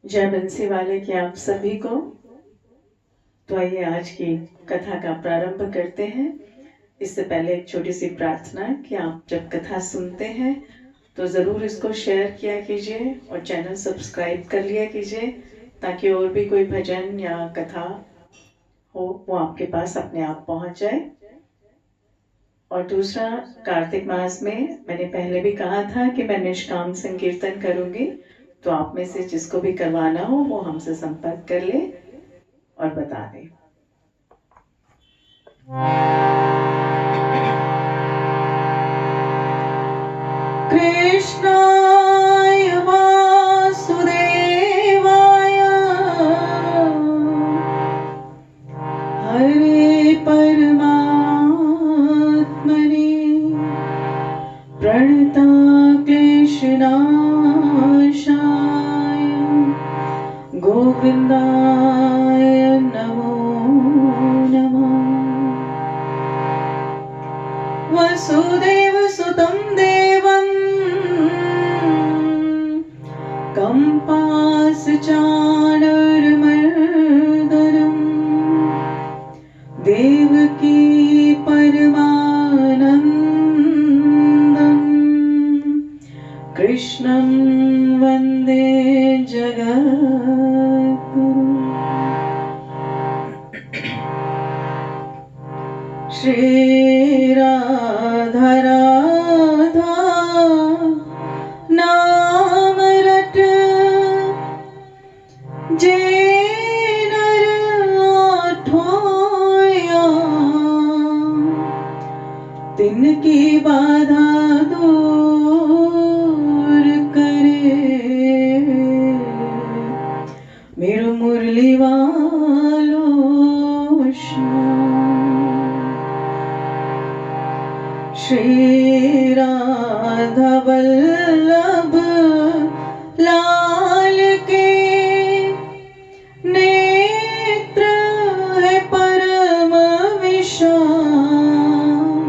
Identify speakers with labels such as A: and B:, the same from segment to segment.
A: जय बंसी वाले की आप सभी को। तो आइए आज की कथा का प्रारंभ करते हैं। इससे पहले एक छोटी सी प्रार्थना कि आप जब कथा सुनते हैं तो ज़रूर इसको शेयर किया कीजिए और चैनल सब्सक्राइब कर लिया कीजिए, ताकि और भी कोई भजन या कथा हो वो आपके पास अपने आप पहुंच जाए। और दूसरा, कार्तिक मास में मैंने पहले भी कहा था कि मैं निष्काम संकीर्तन करूंगी, तो आप में से जिसको भी करवाना हो वो हमसे संपर्क कर ले और बता दे। कृष्णाय वासुदेवाय हरे परमात्मने प्रणता क्लेशनाशाय गोविन्दाय नमो नमः। वसुदेवसुतं देवं कंपासचाणूरमर्दनं देवकी परमानन्दं कृष्णं वन्दे जगद्गुरुं। श्रीराधा राधा नाम रट जे नर आठोया, तिनकी बाधा दूर करे मेरो मुरली वालो श्री राधा वल्लभ लाल के नेत्र है परम विशाल।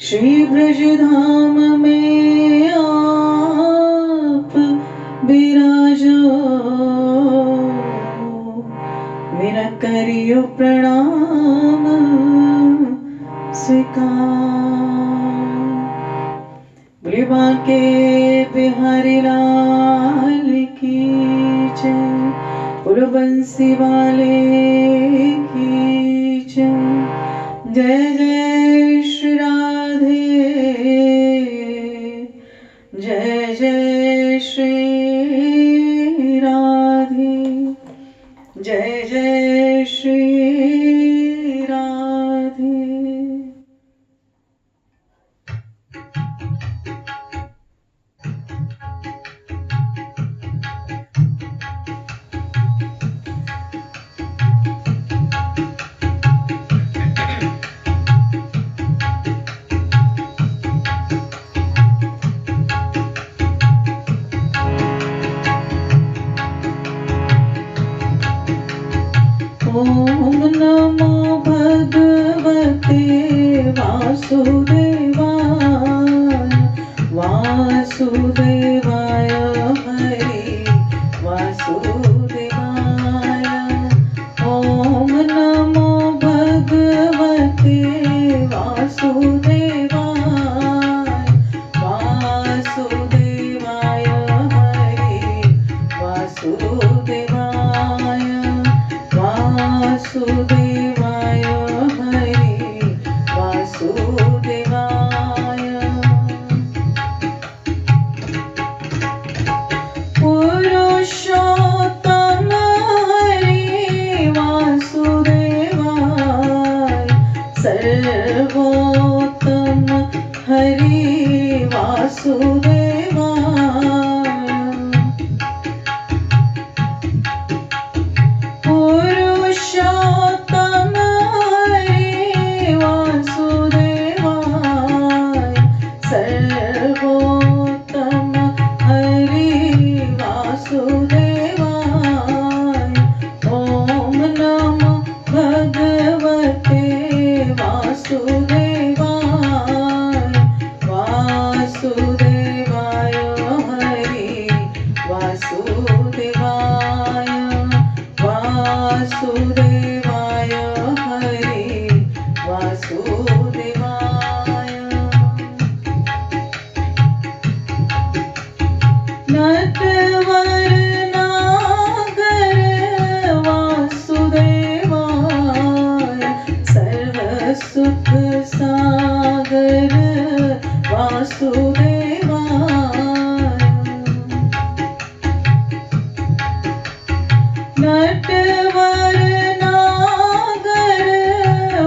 A: श्री ब्रजधाम में आप विराजो, मेरा करियो प्रणाम स्वीकार। बुलिबा के बिहारी लाल की जय, बोलो बंसी वाले की जय। जय जय श्री राधे, जय जय श्री राधे, जय जय श्री राधे। ओम नमो भगवते वासुदेवाय, वासुदेवाय हरे वासुदेवाय। ओम नमो भगवते वासुदेवाय, वासुदेवाय हरे वासुदेवाय, वासुदेवाय हरे वासुदेवाय। पुरुषोत्तम हरे वासुदेवाय, सर्वोत्तम हरे वासुदेवाय। पुरुषोत्तम हरे वासुदेवाय, सर्वोत्तम हरे वासुदेवाय। ओम नमो भगवते वासुदेवाय, वासुदेवाय हरे वासुदेवाय। वासुदेवाय हरे वासुदेवाय। नटवर नागर वासुदेवाय सर्वसुख सागर वासुदेवाय। नटवर नागर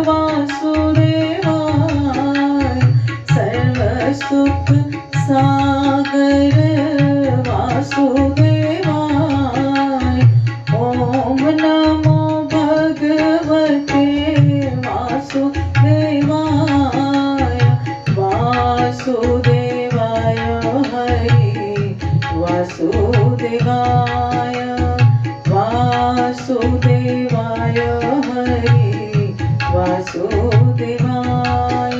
A: वासुदेवाय सर्वसुख सागर वासुदेवाय। ओम नमो भगवते वासुदेवाय वासुदेवाय हरे वासुदेवाय वासुदेवाय हरे वासुदेवाय।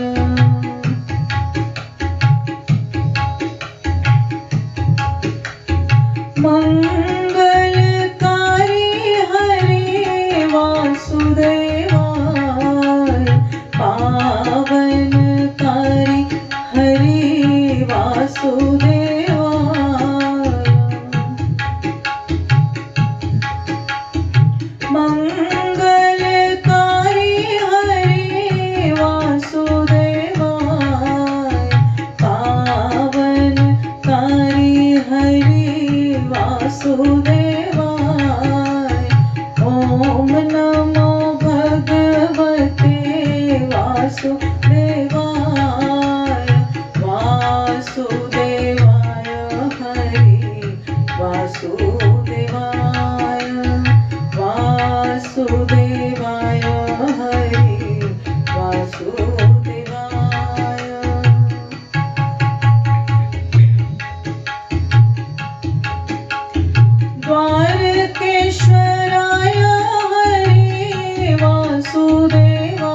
A: मंगलकारी हरे वासुदेवाय पावनकारी हरे वासुदेवाय। मंगलकारी हरे वासुदेवाय पावनकारी हरे वासुदेवाय। ओम नमो भगवते वासुदेवाय वासुदेवाय हरे वासुदेवाय वासुदेवाय हरे वासुदेवाय। द्वारकेश्वराय हरे वासुदेवाय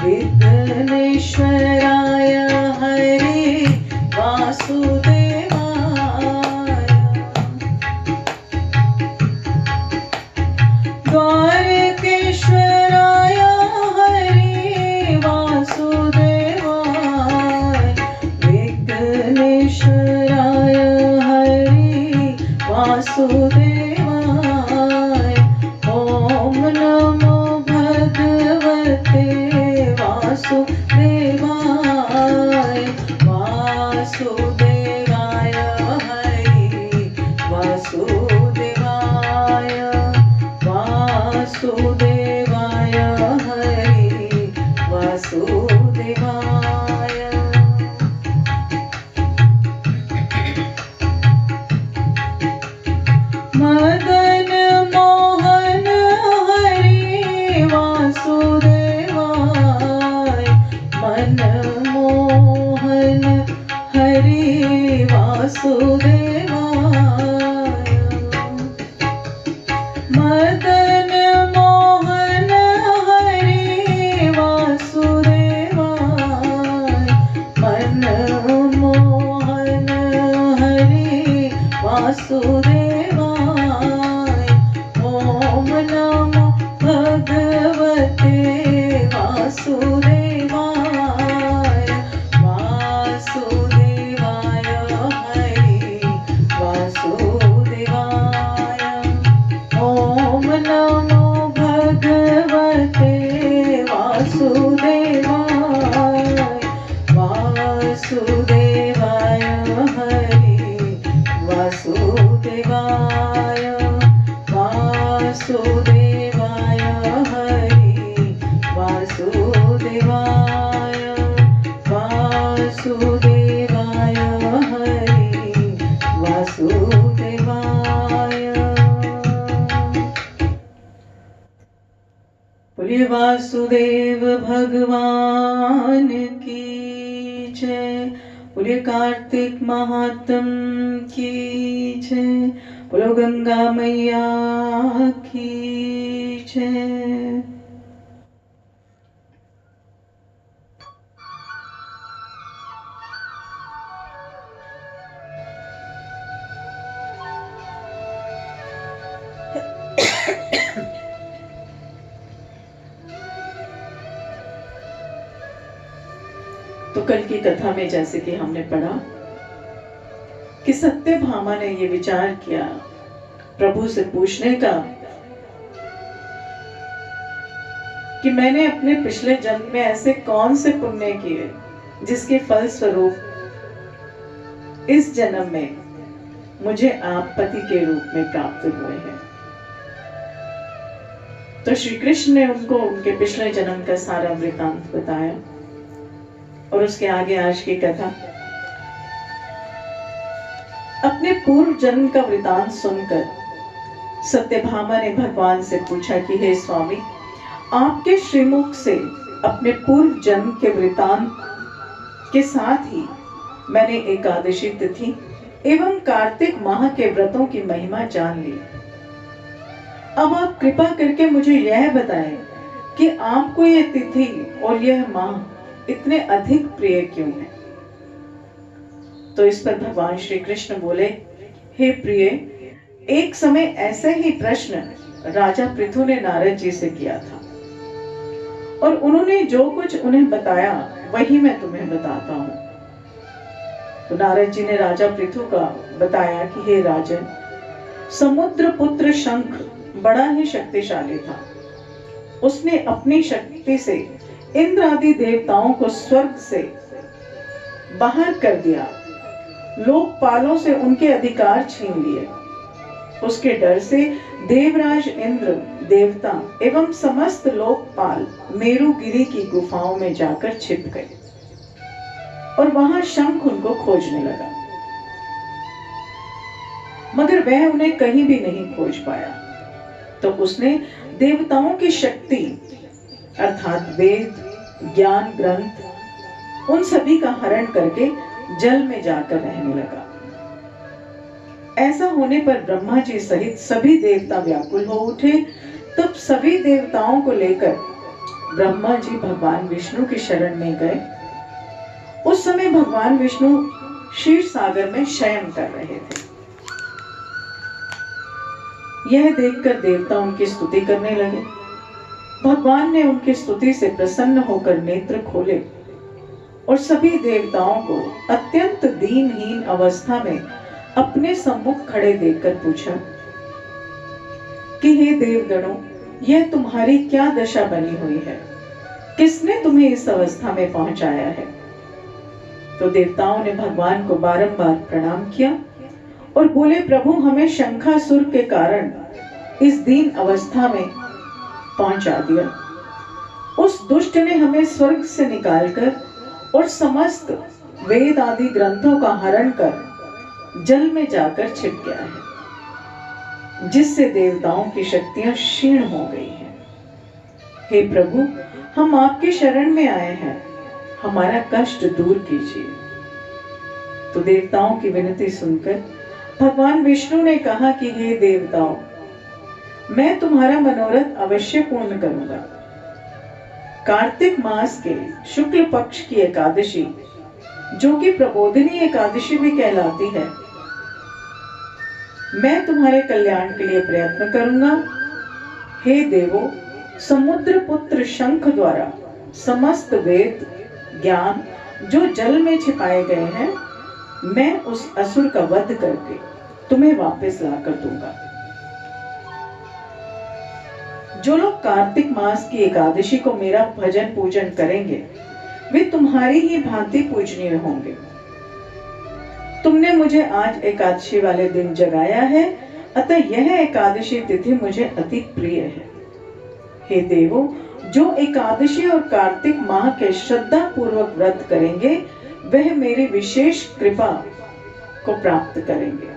A: विघ्नेश्वराय हरे वासुदेवाय। द्वारकेश्वराय हरे वासुदेवाय विघ्नेश्वराय हरे वासुदेवाय। ओम नमो भगवते वासुदेवाय वासुदेवाय हरे वासुदेवाय वासुदेवाय हरे वासुदेवाय। मदन मोहन हरे वासुदेवाय मनमोहन हरे वासुदेवाय। मदन मोहन हरे वासुदेवाय मनमोहन हरे वासुदेवाय। ओम नमो भगवते वासुदेवाय वासुदेवाय हरे वासुदेवाय। ओम नमो भगवते वासुदेवाय वासुदेवाय हरे वासुदेवाय वासुदेवाय हरे वासुदेवाय वासुदेवाय हरे वासुदेवाय। बोलिए वासुदेव भगवान की जय। बोलिए कार्तिक महात्म की जय। बोलो गंगा मैया की जय। तो कल की कथा में जैसे कि हमने पढ़ा कि सत्यभामा ने ये विचार किया, प्रभु से पूछने का कि मैंने अपने पिछले जन्म में ऐसे कौन से पुण्य किए जिसके फल स्वरूप इस जन्म में मुझे आप पति के रूप में प्राप्त हुए हैं। तो श्री कृष्ण ने उनको उनके पिछले जन्म का सारा वृतांत बताया और उसके आगे आज की कथा। अपने पूर्व जन्म का वृतांत सुनकर सत्यभामा ने भगवान से पूछा कि हे स्वामी, आपके श्रीमुख से अपने पूर्व जन्म के वृतांत के साथ ही मैंने एकादशी तिथि एवं कार्तिक माह के व्रतों की महिमा जान ली। अब आप कृपा करके मुझे यह बताएं कि आपको यह तिथि और यह माह इतने अधिक प्रिय क्यों है। तो इस पर भगवान श्री कृष्ण बोले, हे प्रिय, एक समय ऐसे ही प्रश्न राजा पृथु ने नारद जी से किया था और उन्होंने जो कुछ उन्हें बताया वही मैं तुम्हें बताता हूँ। तो नारद जी ने राजा पृथु का बताया कि हे राजन, समुद्र पुत्र शंख बड़ा ही शक्तिशाली था। उसने अपनी शक्ति से इंद्र आदि देवताओं को स्वर्ग से बाहर कर दिया, लोकपालों से उनके अधिकार छीन लिए। उसके डर से देवराज इंद्र, देवता एवं समस्त लोकपाल मेरुगिरी की गुफाओं में जाकर छिप गए और वहां शंख उनको खोजने लगा, मगर वह उन्हें कहीं भी नहीं खोज पाया। तो उसने देवताओं की शक्ति अर्थात वेद, ज्ञान ग्रंथ, उन सभी का हरण करके जल में जाकर रहने लगा। ऐसा होने पर ब्रह्मा जी सहित सभी देवता व्याकुल हो उठे। तब सभी देवताओं को लेकर ब्रह्मा जी भगवान विष्णु की शरण में गए। उस समय भगवान विष्णु क्षीर सागर में शयन कर रहे थे। यह देखकर देवता उनकी स्तुति करने लगे। भगवान ने उनकी स्तुति से प्रसन्न होकर नेत्र खोले और सभी देवताओं को अत्यंत दीनहीन अवस्था में अपने सम्मुख खड़े देखकर पूछा कि हे देवगणों, यह तुम्हारी क्या दशा बनी हुई है? किसने तुम्हें इस अवस्था में पहुंचाया है? तो देवताओं ने भगवान को बारंबार प्रणाम किया और बोले, प्रभु, हमें शंखासुर के कारण इस दीन अवस्था में पहुंचा दिया। उस दुष्ट ने हमें स्वर्ग से निकालकर और समस्त वेद आदि ग्रंथों का हरण कर जल में जाकर छिप गया है, जिससे देवताओं की शक्तियां क्षीण हो गई हैं। हे प्रभु, हम आपकी शरण में आए हैं, हमारा कष्ट दूर कीजिए। तो देवताओं की विनती सुनकर भगवान विष्णु ने कहा कि हे देवताओं, मैं तुम्हारा मनोरथ अवश्य पूर्ण करूंगा। कार्तिक मास के शुक्ल पक्ष की एकादशी, जो कि प्रबोधिनी एकादशी भी कहलाती है, मैं तुम्हारे कल्याण के लिए प्रयत्न करूंगा। हे देवो, समुद्र पुत्र शंख द्वारा समस्त वेद ज्ञान जो जल में छिपाए गए हैं, मैं उस असुर का वध करके तुम्हें वापस लाकर दूंगा। जो लोग कार्तिक मास की एकादशी को मेरा भजन पूजन करेंगे, वे तुम्हारी ही भांति पूजनीय होंगे। तुमने मुझे आज एकादशी वाले दिन जगाया है, अतः यह एकादशी तिथि मुझे अति प्रिय है। हे देवो, जो एकादशी और कार्तिक माह के श्रद्धा पूर्वक व्रत करेंगे, वह मेरी विशेष कृपा को प्राप्त करेंगे।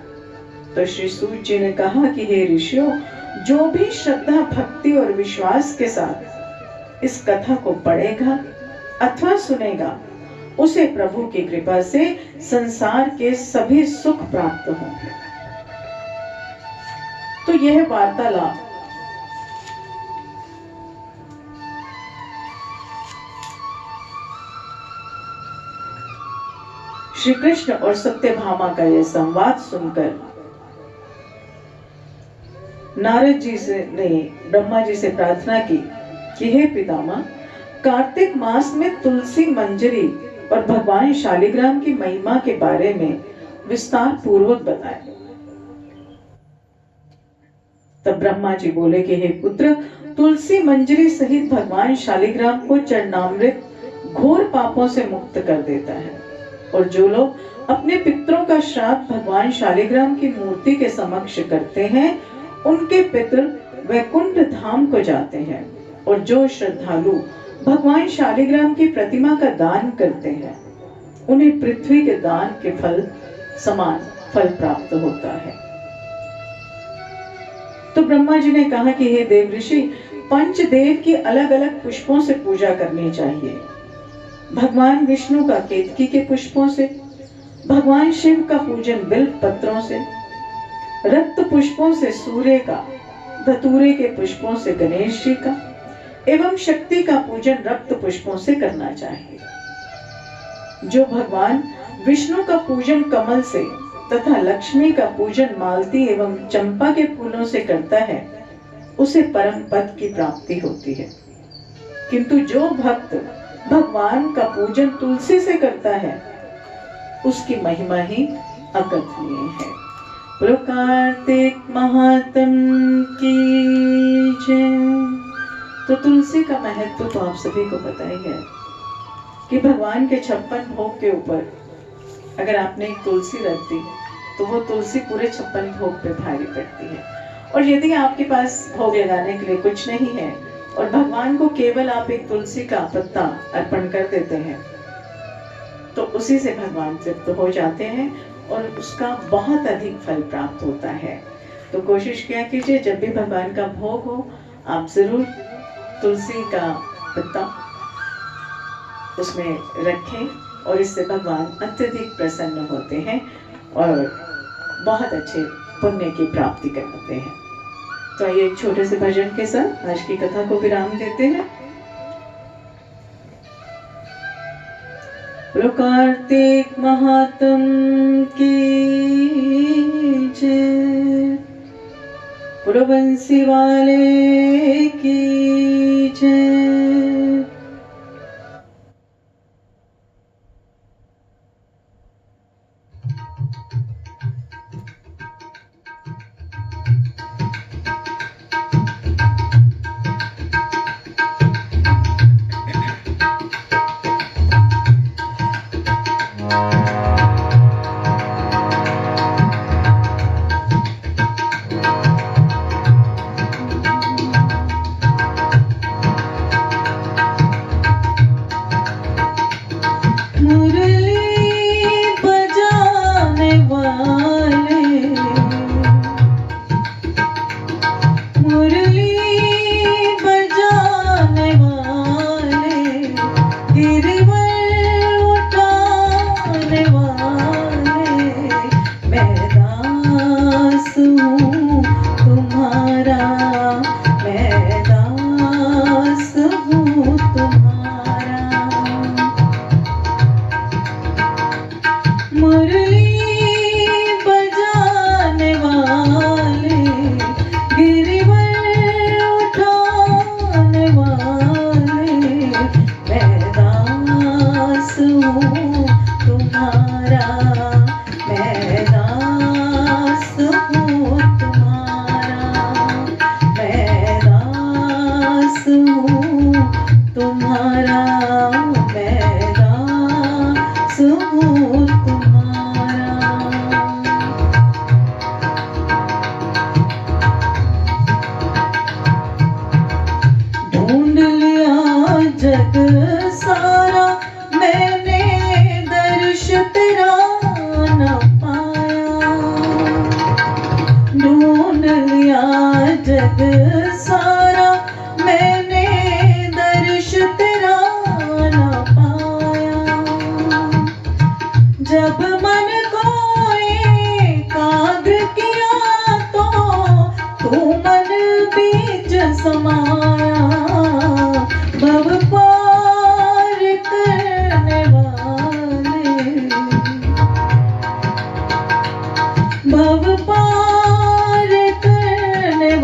A: तो श्री सूत जी ने कहा कि हे ऋषियों, जो भी श्रद्धा, भक्ति और विश्वास के साथ इस कथा को पढ़ेगा अथवा सुनेगा, उसे प्रभु की कृपा से संसार के सभी सुख प्राप्त होंगे। तो यह वार्तालाप श्री कृष्ण और सत्यभामा का यह संवाद सुनकर नारद जी से नहीं, ब्रह्मा जी से प्रार्थना की कि हे पितामह, कार्तिक मास में तुलसी मंजरी और भगवान शालिग्राम की महिमा के बारे में विस्तार पूर्वक बताएं। तब ब्रह्मा जी बोले कि हे पुत्र, तुलसी मंजरी सहित भगवान शालिग्राम को चरणामृत घोर पापों से मुक्त कर देता है, और जो लोग अपने पितरों का श्राद्ध भगवान शालिग्राम की मूर्ति के समक्ष करते हैं, उनके पितर वैकुंठ धाम को जाते हैं, और जो श्रद्धालु भगवान शालिग्राम की प्रतिमा का दान करते हैं, उन्हें पृथ्वी के दान के फल समान फल प्राप्त होता है। तो ब्रह्मा जी ने कहा कि हे देव ऋषि, पंचदेव की अलग अलग पुष्पों से पूजा करनी चाहिए। भगवान विष्णु का केतकी के पुष्पों से, भगवान शिव का पूजन बिल्व पत्रों से, रक्त पुष्पों से सूर्य का, धतूरे के पुष्पों से गणेश जी का, एवं शक्ति का पूजन रक्त पुष्पों से करना चाहिए। जो भगवान विष्णु का पूजन कमल से तथा लक्ष्मी का पूजन मालती एवं चंपा के फूलों से करता है, उसे परम पद की प्राप्ति होती है। किंतु जो भक्त भगवान का पूजन तुलसी से करता है, उसकी महिमा ही अकथनीय है। बोलो कार्तिक महात्म की जय। तो तुलसी का महत्व तो आप सभी को पता ही है कि भगवान के 56 भोग के ऊपर अगर आपने एक तुलसी रख दी तो वो तुलसी पूरे 56 भोग पे भारी पड़ती है। और यदि आपके पास भोग लगाने के लिए कुछ नहीं है और भगवान को केवल आप एक तुलसी का पत्ता अर्पण कर देते हैं, तो उसी से भगवान तृप्त हो जाते हैं और उसका बहुत अधिक फल प्राप्त होता है। तो कोशिश किया कीजिए, जब भी भगवान का भोग हो आप जरूर तुलसी का पत्ता उसमें रखें, और इससे भगवान अत्यधिक प्रसन्न होते हैं और बहुत अच्छे पुण्य की प्राप्ति करते हैं। तो आइए एक छोटे से भजन के साथ आज की कथा को विराम देते हैं। कार्तिक महात्म की जय, बंसी वाले की जय। भव पार करने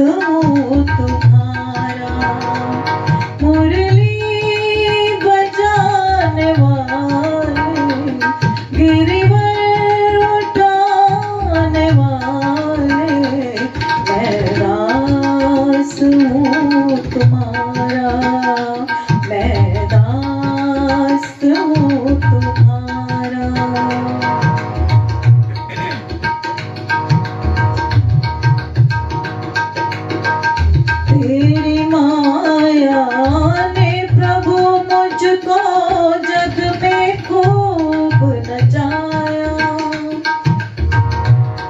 A: हूँ तुम्हारा, मुरली बजाने वाले, गिरिवर उठाने वाले, मैं दास हूँ तुम्हारा, मैं दास हूँ तुम्हारा। तेरी माया ने प्रभु मुझको जग में खूब नचाया,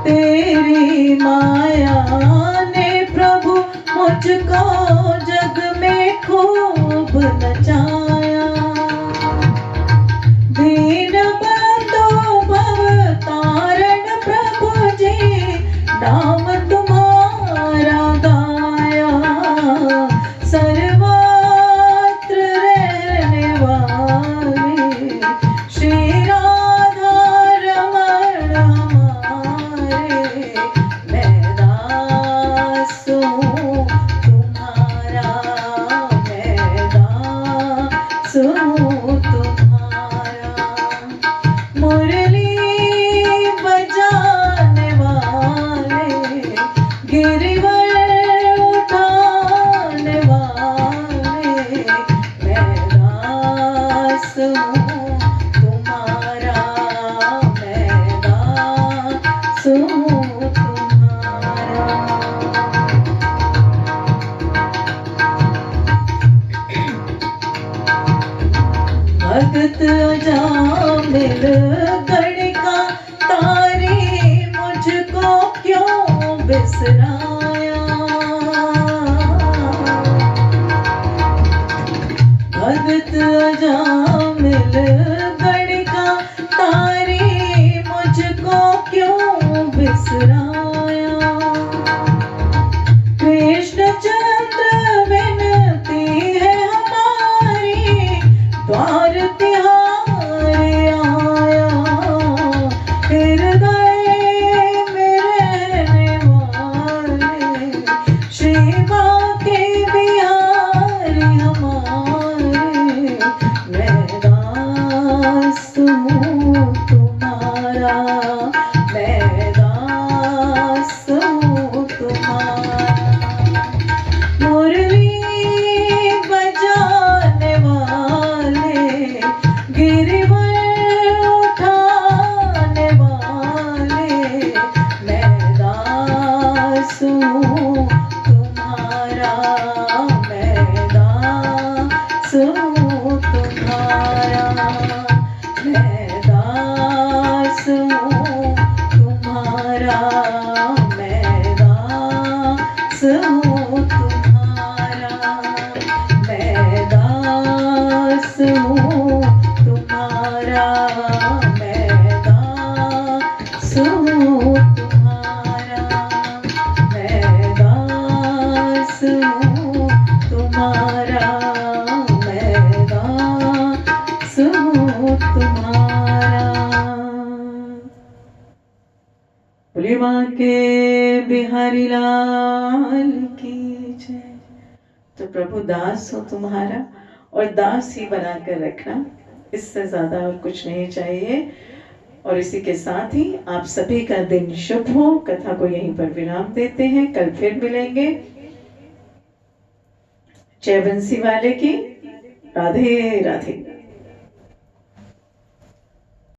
A: तेरी माया ने प्रभु मुझको जग में खूब नचाया। दीन बंधु भव तारण प्रभु जी, नाम तुम्हारा गाया, सर्वत्र रहने वाले श्री राधा रमण हमारे, मैं दास हूँ तुम्हारा, मैं दास हूँ तुम्हारा, मुरली बजाने वाले, गिरिवर उठाने वाले, मैं दास हूँ तुम्हारा, मैं दास हूँ तुम्हारा। भगत अजामिल गणिका तारी, मुझको क्यों बिसराया, भगत अजामिल गणिका तारी, मुझको क्यों बिसराया। कृष्ण चंद्र विनती है हमारी, द्वार तिहारे आया, हृदय में रहने वाले श्री बांके बिहारी हमारे, मैं दास हूँ तुम्हारा, मैं दास हूँ तुम्हारा, मुरली बजाने वाले, गिरिवर उठाने वाले, मैं दास हूँ तुम्हारा, मैं दास हूँ तुम्हारा, मैं दास हूँ तुम्हारा, मैं दास हूँ तुम्हारा, मैं दास हूँ तुम्हारा, मैं दास हूँ तुम्हारा, मैं दास हूँ तुम्हारा, मैं दास हूँ तुम्हारा। बोलिए बांके बिहारी लाल की जय। तो प्रभु दास हो तुम्हारा, और दास ही बनाकर रखना, इससे ज्यादा और कुछ नहीं चाहिए। और इसी के साथ ही आप सभी का दिन शुभ हो। कथा को यहीं पर विराम देते हैं, कल फिर मिलेंगे। जय बंसी वाले की, राधे राधे।